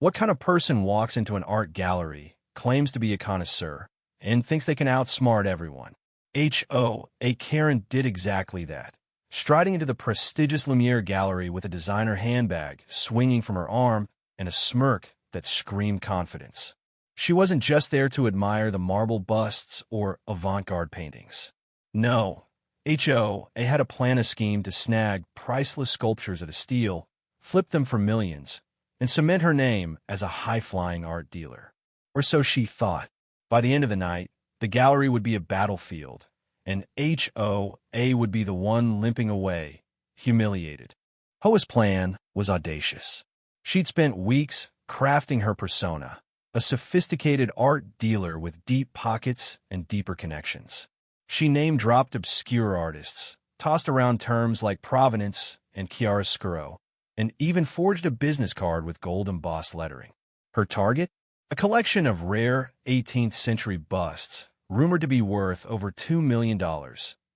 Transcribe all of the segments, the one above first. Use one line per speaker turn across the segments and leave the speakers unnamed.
What kind of person walks into an art gallery, claims to be a connoisseur, and thinks they can outsmart everyone? HOA Karen did exactly that, striding into the prestigious Lumiere gallery with a designer handbag swinging from her arm and a smirk that screamed confidence. She wasn't just there to admire the marble busts or avant-garde paintings. No, HOA had a plan, a scheme to snag priceless sculptures at a steal, flip them for millions, and cement her name as a high-flying art dealer. Or so she thought. By the end of the night, the gallery would be a battlefield, and HOA would be the one limping away, humiliated. HOA's plan was audacious. She'd spent weeks crafting her persona, a sophisticated art dealer with deep pockets and deeper connections. She name-dropped obscure artists, tossed around terms like provenance and chiaroscuro, and even forged a business card with gold embossed lettering. Her target? A collection of rare 18th-century busts, rumored to be worth over $2 million,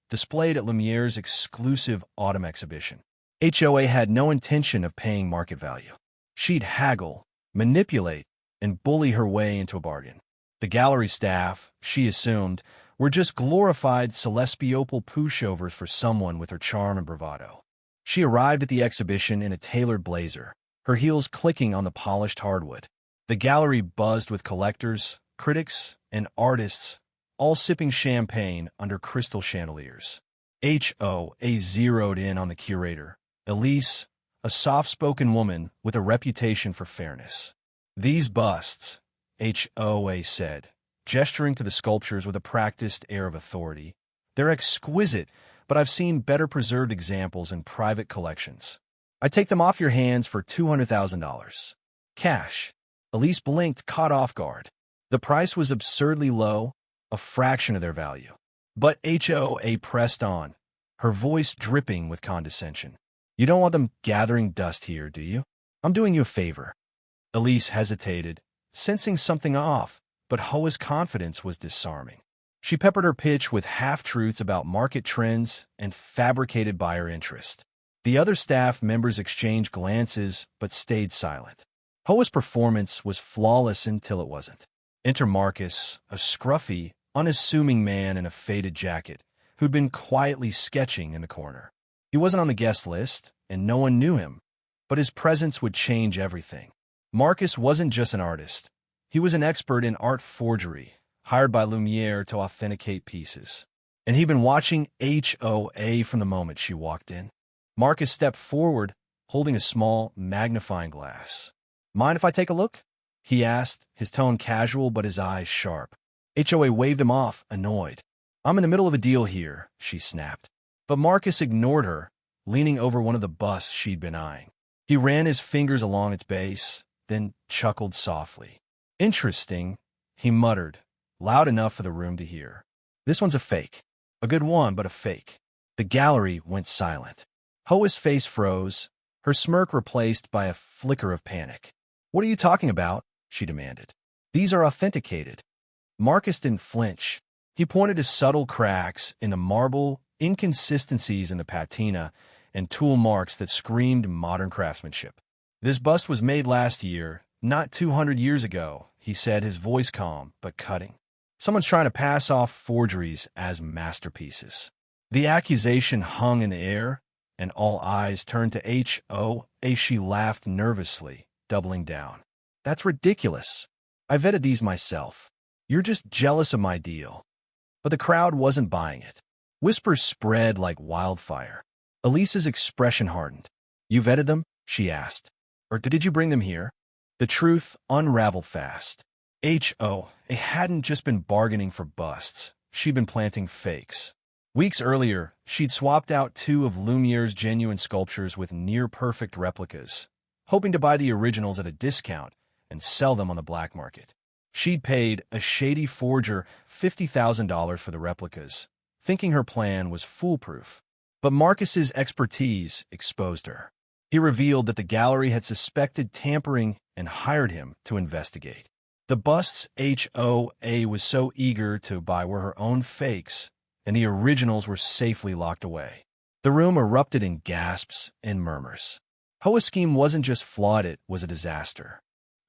displayed at Lumiere's exclusive autumn exhibition. HOA had no intention of paying market value. She'd haggle, manipulate, and bully her way into a bargain. The gallery staff, she assumed, were just glorified celestiopal pushovers for someone with her charm and bravado. She arrived at the exhibition in a tailored blazer, her heels clicking on the polished hardwood. The gallery buzzed with collectors, critics, and artists, all sipping champagne under crystal chandeliers. HOA zeroed in on the curator, Elise, a soft-spoken woman with a reputation for fairness. "These busts," HOA said, gesturing to the sculptures with a practiced air of authority, "they're exquisite, but I've seen better-preserved examples in private collections. I take them off your hands for $200,000. Cash." Elise blinked, caught off guard. The price was absurdly low, a fraction of their value. But HOA pressed on, her voice dripping with condescension. "You don't want them gathering dust here, do you? I'm doing you a favor." Elise hesitated, sensing something off, but HOA's confidence was disarming. She peppered her pitch with half-truths about market trends and fabricated buyer interest. The other staff members exchanged glances but stayed silent. HOA's performance was flawless until it wasn't. Enter Marcus, a scruffy, unassuming man in a faded jacket, who'd been quietly sketching in the corner. He wasn't on the guest list, and no one knew him, but his presence would change everything. Marcus wasn't just an artist. He was an expert in art forgery, hired by Lumiere to authenticate pieces. And he'd been watching HOA from the moment she walked in. Marcus stepped forward, holding a small magnifying glass. "Mind if I take a look?" he asked, his tone casual but his eyes sharp. HOA waved him off, annoyed. "I'm in the middle of a deal here," she snapped. But Marcus ignored her, leaning over one of the busts she'd been eyeing. He ran his fingers along its base, then chuckled softly. "Interesting," he muttered, loud enough for the room to hear. "This one's a fake. A good one, but a fake." The gallery went silent. HOA's face froze, her smirk replaced by a flicker of panic. "What are you talking about?" she demanded. "These are authenticated." Marcus didn't flinch. He pointed to subtle cracks in the marble, inconsistencies in the patina, and tool marks that screamed modern craftsmanship. "This bust was made last year, not 200 years ago," he said, his voice calm but cutting. "Someone's trying to pass off forgeries as masterpieces." The accusation hung in the air, and all eyes turned to HOA. She laughed nervously, doubling down. "That's ridiculous. I vetted these myself. You're just jealous of my deal." But the crowd wasn't buying it. Whispers spread like wildfire. Elise's expression hardened. "You vetted them?" she asked. "Or did you bring them here?" The truth unraveled fast. HOA hadn't just been bargaining for busts. She'd been planting fakes. Weeks earlier, she'd swapped out 2 of Lumiere's genuine sculptures with near-perfect replicas, hoping to buy the originals at a discount and sell them on the black market. She'd paid a shady forger $50,000 for the replicas, thinking her plan was foolproof. But Marcus's expertise exposed her. He revealed that the gallery had suspected tampering and hired him to investigate. The busts HOA was so eager to buy were her own fakes, and the originals were safely locked away. The room erupted in gasps and murmurs. HOA's scheme wasn't just flawed, it was a disaster.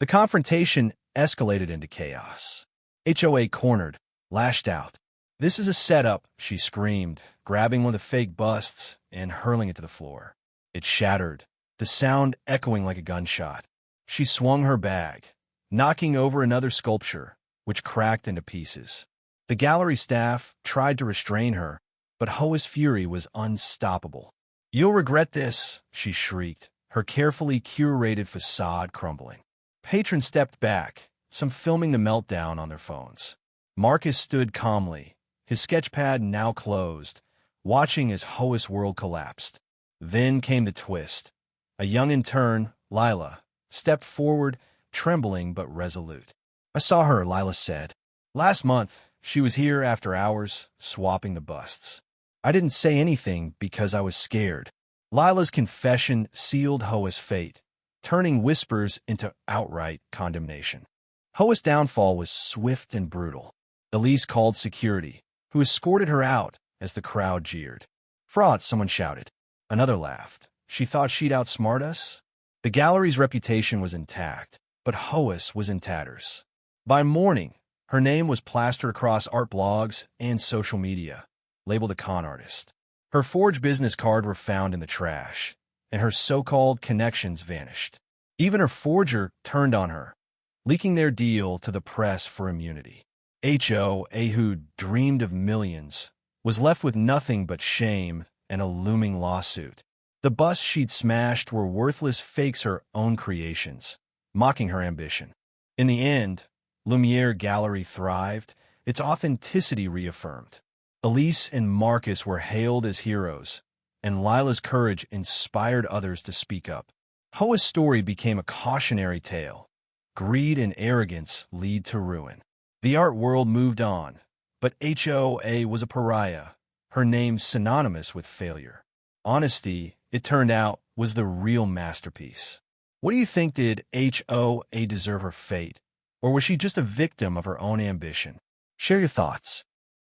The confrontation escalated into chaos. HOA cornered, lashed out. "This is a setup," she screamed, grabbing one of the fake busts and hurling it to the floor. It shattered, the sound echoing like a gunshot. She swung her bag, knocking over another sculpture, which cracked into pieces. The gallery staff tried to restrain her, but HOA's fury was unstoppable. "You'll regret this," she shrieked, her carefully curated facade crumbling. Patrons stepped back, some filming the meltdown on their phones. Marcus stood calmly, his sketchpad now closed, watching as HOA's world collapsed. Then came the twist. A young intern, Lila, stepped forward, trembling but resolute. "I saw her," Lila said. "Last month, she was here after hours, swapping the busts. I didn't say anything because I was scared." Lila's confession sealed HOA's fate, turning whispers into outright condemnation. HOA's downfall was swift and brutal. Elise called security, who escorted her out as the crowd jeered. "Fraud," someone shouted. Another laughed. "She thought she'd outsmart us?" The gallery's reputation was intact, but HOA's was in tatters. By morning, her name was plastered across art blogs and social media, labeled a con artist. Her forged business cards were found in the trash, and her so-called connections vanished. Even her forger turned on her, leaking their deal to the press for immunity. HOA, who dreamed of millions, was left with nothing but shame and a looming lawsuit. The busts she'd smashed were worthless fakes, her own creations, mocking her ambition. In the end, Lumiere Gallery thrived, its authenticity reaffirmed. Elise and Marcus were hailed as heroes, and Lila's courage inspired others to speak up. HOA's story became a cautionary tale. Greed and arrogance lead to ruin. The art world moved on, but HOA was a pariah, her name synonymous with failure. Honesty, it turned out, was the real masterpiece. What do you think? Did HOA deserve her fate, or was she just a victim of her own ambition? Share your thoughts.